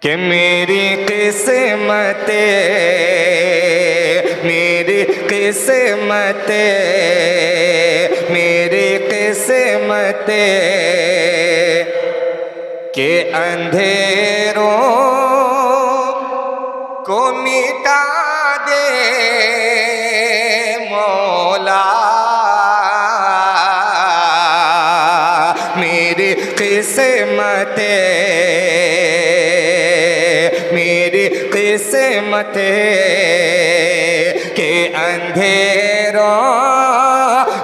کہ میری قسمت، میری قسمت، میری قسمت کہ اندھیروں کو مٹا دے مولا، میری قسمت، میری قسمت کہ اندھیروں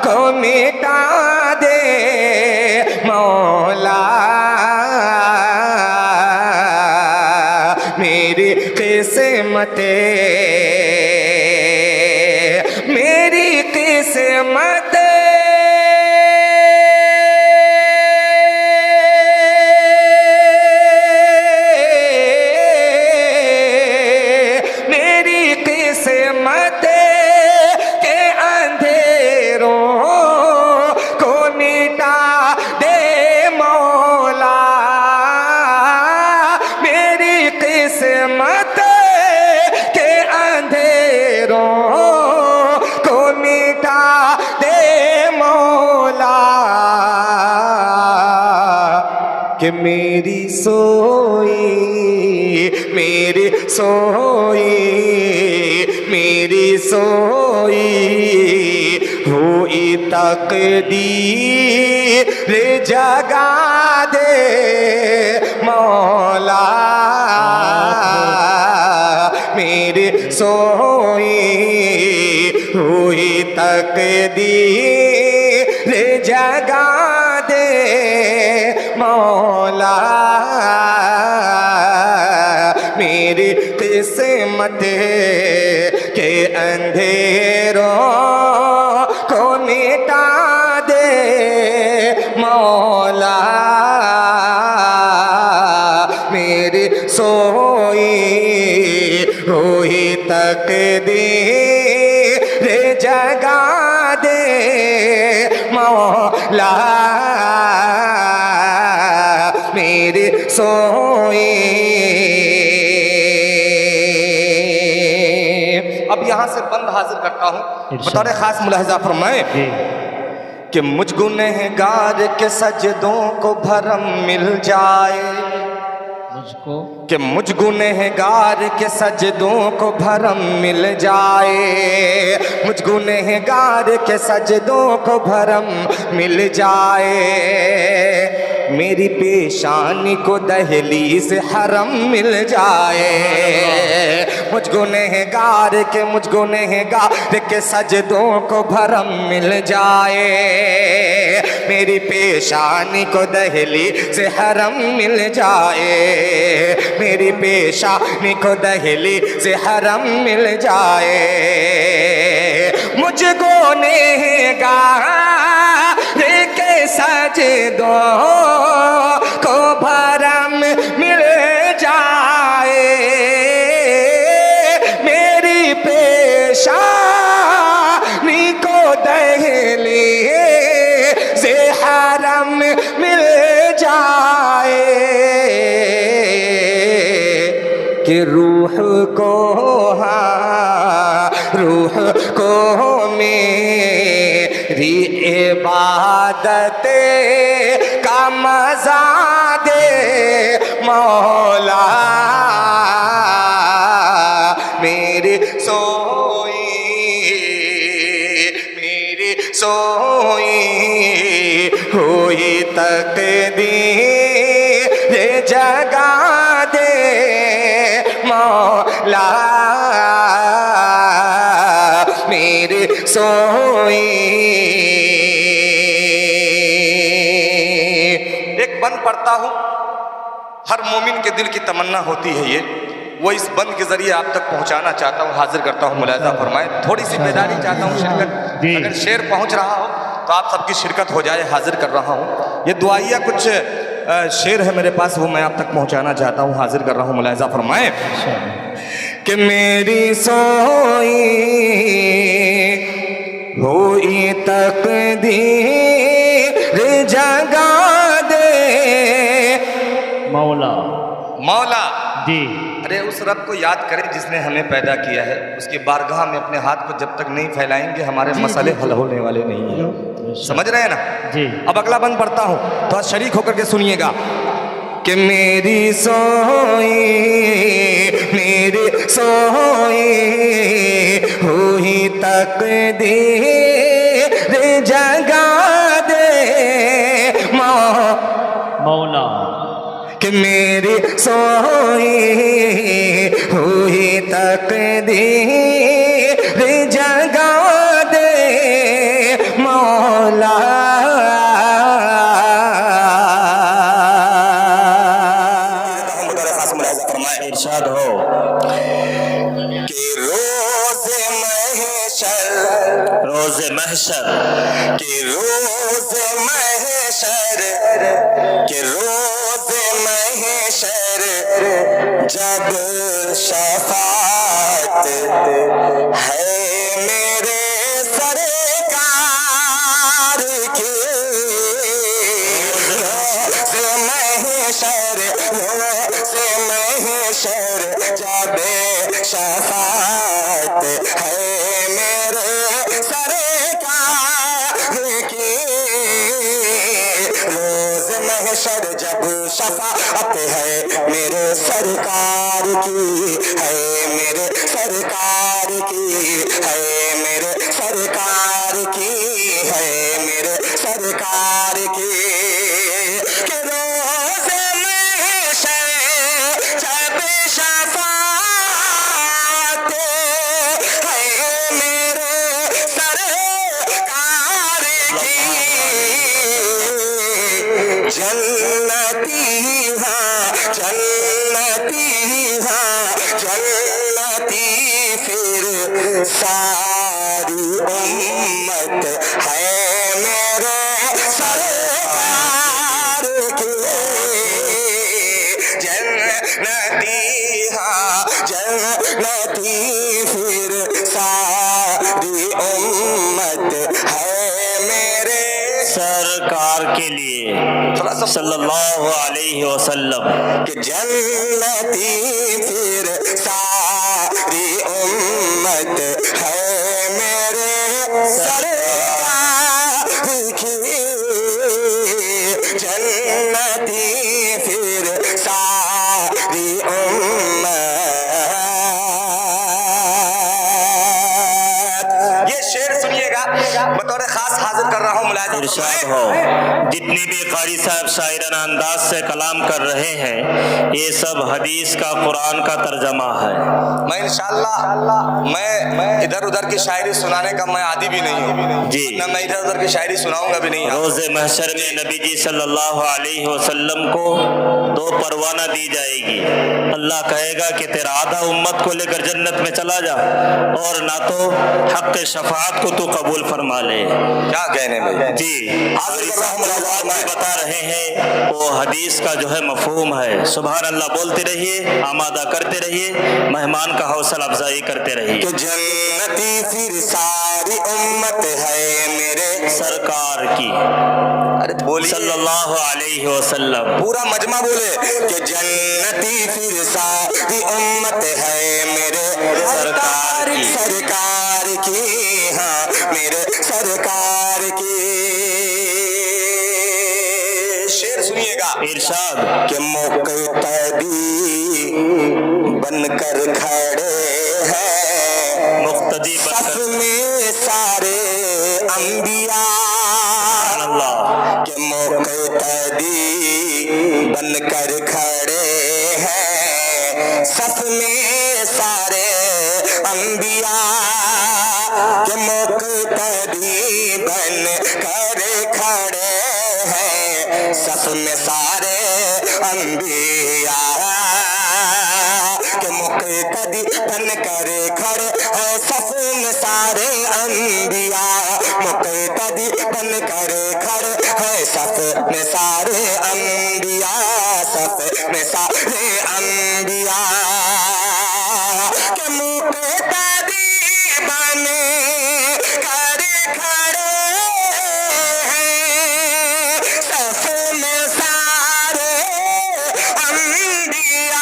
کو مٹا دے مولا، میری قسمت، میری قسمت، میری قسمت کے اندھیروں کو مٹا دے مولا، میری قسمت کے اندھیروں کو مٹا دے مولا، کہ میری سوئی، میری سوئی، میری سوئی ہوئی تقدیر جگا دے مولا، میری سوئی ہوئی تقدیر جگا دے مولا، میری قسمت کے اندھیروں کو مٹا دے مولا، میری سوئی ہوئی تقدیر جگا دے مولا، میری سوئی۔ اب یہاں سے بند حاضر کرتا ہوں، بطور خاص ملاحظہ فرمائیں کہ مجھ گنہگار کے سجدوں کو بھرم مل جائے، کہ مجھ گنہگار کے سجدوں کو بھرم مل جائے، مجھ گنہگار کے سجدوں کو بھرم مل جائے، میری پیشانی کو دہلیز حرم مل جائے، مجھ گنہگار کے سجدوں کو بھرم مل جائے، میری پیشانی کو دہلیز حرم مل جائے، میری پیشانی کو دہلیز حرم مل جائے، مجھ گنہگار کے سجدوں کو بھرم مل جائے، میری پیشانی کو دہلیز حرم مل جائے، کہ روح کو، روح کو میری عبادت کا مزہ دے مولا، میری سوئی، میری سوئی ہوئی تقدیر جگا دے مولا، میری سوئی۔ ایک بند پڑھتا ہوں، ہر مومن کے دل کی تمنا ہوتی ہے یہ، وہ اس بند کے ذریعے آپ تک پہنچانا چاہتا ہوں، حاضر کرتا ہوں، ملاحظہ فرمائیں، تھوڑی سی بیداری چاہتا ہوں، شرکت، اگر شعر پہنچ رہا ہو تو آپ سب کی شرکت ہو جائے، حاضر کر رہا ہوں، یہ دعائیہ کچھ شعر ہے میرے پاس، وہ میں آپ تک پہنچانا چاہتا ہوں، حاضر کر رہا ہوں، ملاحظہ فرمائیں کہ میری سوئی ہوئی تقدیر جگا دے مولا، मौला जी अरे उस रब को याद करें जिसने हमें पैदा किया है, उसकी बारगाह में अपने हाथ को जब तक नहीं फैलाएंगे हमारे मसले हल होने वाले नहीं हैं। समझ रहे हैं ना? जी। अब अगला बंद पढ़ता हूँ तो शरीक होकर के सुनिएगा कि मेरी सोई हुई तकदीर जगा दे मौला कि मेरी सोई हुई तकदीर जगा दे मौला। इरशाद हो कि रोज़े महशर कि रोज़े महशर जब शफाअत है मेरे सरकार की, रोज़े महशर जब शफाअत है मेरे सरकार की, रोज़ महशर जब शफाअत है मेरे सरकार की, है मेरे सरकार की, है मेरे सरकार की, है मेरे सरकार की। कि रोज़ महशर जब शफाअत है मेरे सरकार की, जन्नती फिर सारी उम्मत है मेरे सरकार की, जन्नती फिर सारी उम्मत है मेरे सरकार के लिए सल्लल्लाहु अलैहि वसल्लम। कि जन्नती फिर सारी उम्मत है मेरे सरकार की, जन्नती फिर सारी उम्मत। ये शेर सुनिएगा, बतौर खास हाजिर कर रहा हूँ मुलाज़ा। इरशाद हो जितने भी कारी साहब शायराना अंदाज से कलाम कर रहे हैं ये सब हदीस का कुरान का तर्जमा है। मैं इंशाअल्लाह मैं इधर उधर की शायरी सुनाने का मैं आदी भी नहीं हूँ जी, ना मैं इधर उधर की शायरी सुनाऊंगा भी नहीं। रोज़े महशर में नबी जी सल्लल्लाहु अलैहि वसल्लम को 2 परवाना दी जाएगी। अल्लाह कहेगा कि तेरा आधा उम्मत को लेकर जन्नत में चला जा और ना तो हक़ शफाअत को तू कबूल फरमा ले। क्या कहने में जी बता रहे हैं वो हदीस का जो है मफहूम है। सुभान अल्लाह बोलते रहिए, आमादा करते रहिए, मेहमान का हौसला अफजाई करते रहिए। कि जन्नती फिर सारी उम्मत है मेरे सरकार की, अरे बोलिए सल्लल्लाहु अलैहि वसल्लम, पूरा मजमा बोले कि जन्नती फिर सारी उम्मत है मेरे सरकार की, हाँ मेरे सरकार की। शेर सुनिएगा, इरशाद के मुक्तदी बनकर खड़े हैं, मुक्तदी सफ में सारे अंबिया, अल्लाह के मुक्तदी बनकर खड़े हैं, सफ में सारे अंबिया, के मुक्तदी बनकर खड़े हैं, सफ में सारे अंबिया, के मुक्तदी बनकर खड़े हैं, सफ में सारे अंबिया, मुक्तदी बनकर खड़े हैं, सफ में सारे अंबिया, सफ में सारे अंबिया, के मुक्तदी बने कर खड़े हैं, सफ में सारे अंबिया,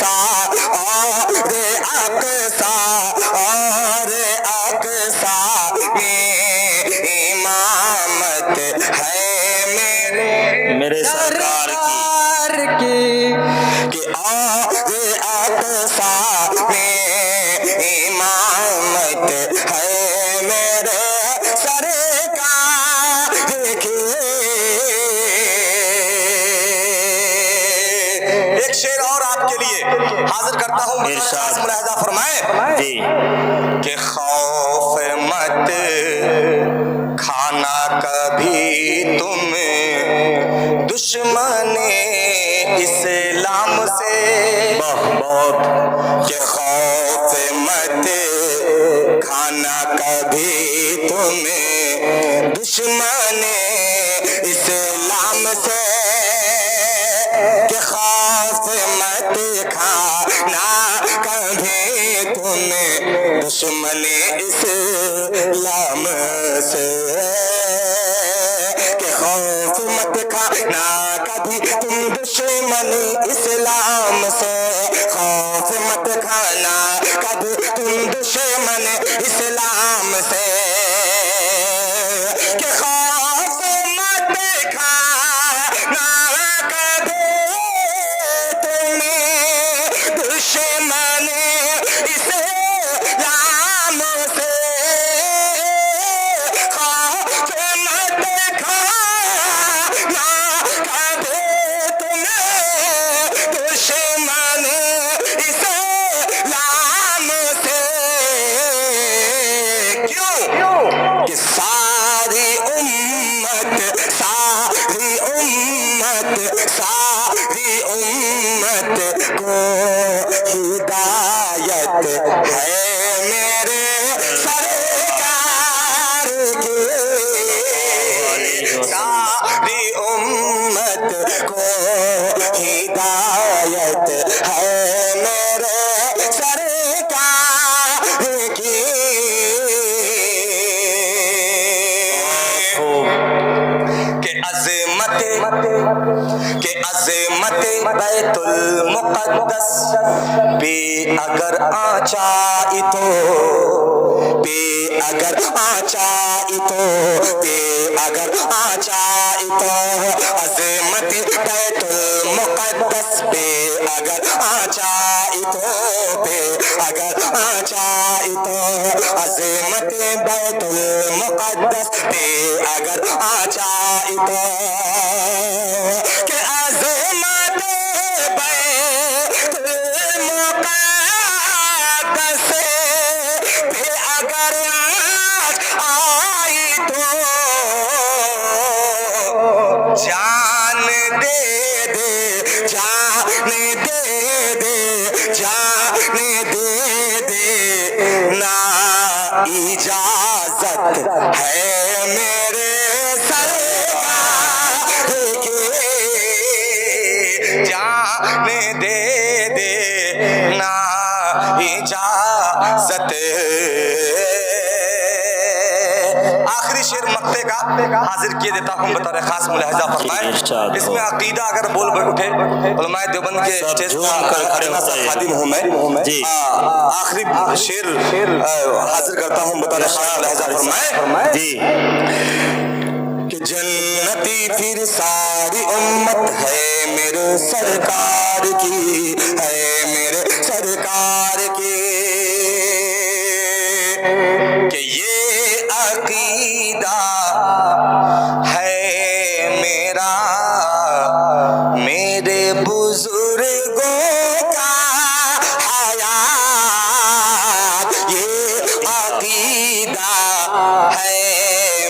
अक्सा और अक्सा और अक्सा में इमामत है मेरे सरकार की कि और अक्सा में इमामत है मेरे सरकार की। एक शेर और आपके लिए हाजिर करता हूँ, इरशाद मुलाहिजा फरमाए जी कि खौफ मत खाना कभी तुम दुश्मन इस्लाम से, बहुत कि खौफ मत खाना कभी तुम दुश्मन इस्लाम से, कि खौफ मत खाना कभी तुम दुश्मन इस्लाम से, कि खौफ मत खाना कभी तुम दुश्मन इस्लाम से, खौफ मत खाना कभी तुम दुश्मन इस्लाम से, कि खौफ मत खाना कभी तुम दुश्मन इस्लाम से, खौफ मत खाना कभी तुम दुश्मन इस्लाम से। क्यों? कि सारी उम्मत को हिदायत है मेरे सरकार की, सारी उम्मत को हिदायत है मेरे सरकार की। के अज़मत बैतुल मुक़द्दस पे अगर आचाई तो, पे अगर आचाई तो, पे अगर आचाई तो, अज़मत बैतुल मुक़द्दस पे अगर आचाई तो, पे अगर आचाई तो, अज़मत बैतुल मुक़द्दस पे अगर आचाई तो, कि अज़मत बैतुल मुक़द्दस पे अगर आई तो, जान दे दे, जान दे दे, जान दे दे, ना इजाजत है मेरे सरकार की, जान दे दे, ना इजाजत। आखिरी शेर मक्ते का हाजिर किए देता हूँ बतौर खास मुलाहिजा फरमाए। इसमें अकीदा अगर बोल उठे, उलमाए देवबंद के स्टेज पर खड़े खादिम हूँ मैं जी। आखिरी शेर हाजिर करता हूँ बतौर खास मुलाहिजा फरमाए जी कि जन्नती फिर सारी उम्मत है मेरे सरकार की, है मेरे सरकार की, कि ये अकीदा है मेरा मेरे बुजुर्गों का हयात, ये अकीदा है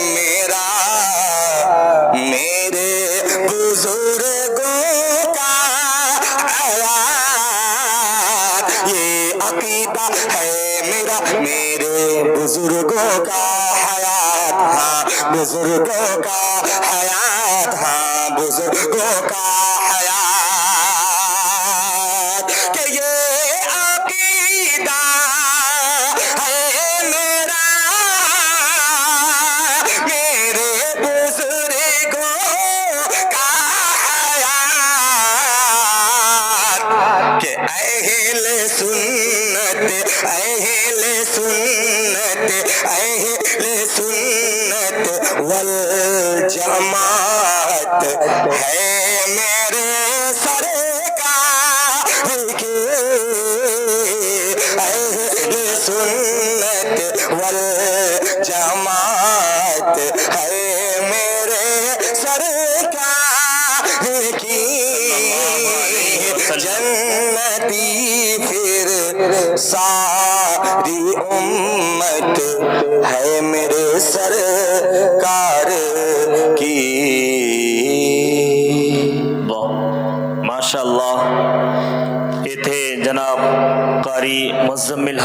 मेरा मेरे बुजुर्गों का हयात, ये अकीदा है मेरा मेरे बुजुर्गों का हयात, हाँ बुजुर्गों का हयात, हाँ बुजुर्गों का हयात, कि ये अकीदा है मेरा मेरे बुजुर्गों का हयात, कि अहल सुन्नत अहल सुन्नत अहल सुन्नत वल जमात है मेरे सरकार की अहल सुन्नत वल जमात है मेरे सरकार की जन्नती फिर सारी उम्मत है मेरे सरकार की माशाअल्लाह इथे जनाब कारी मुज़म्मिल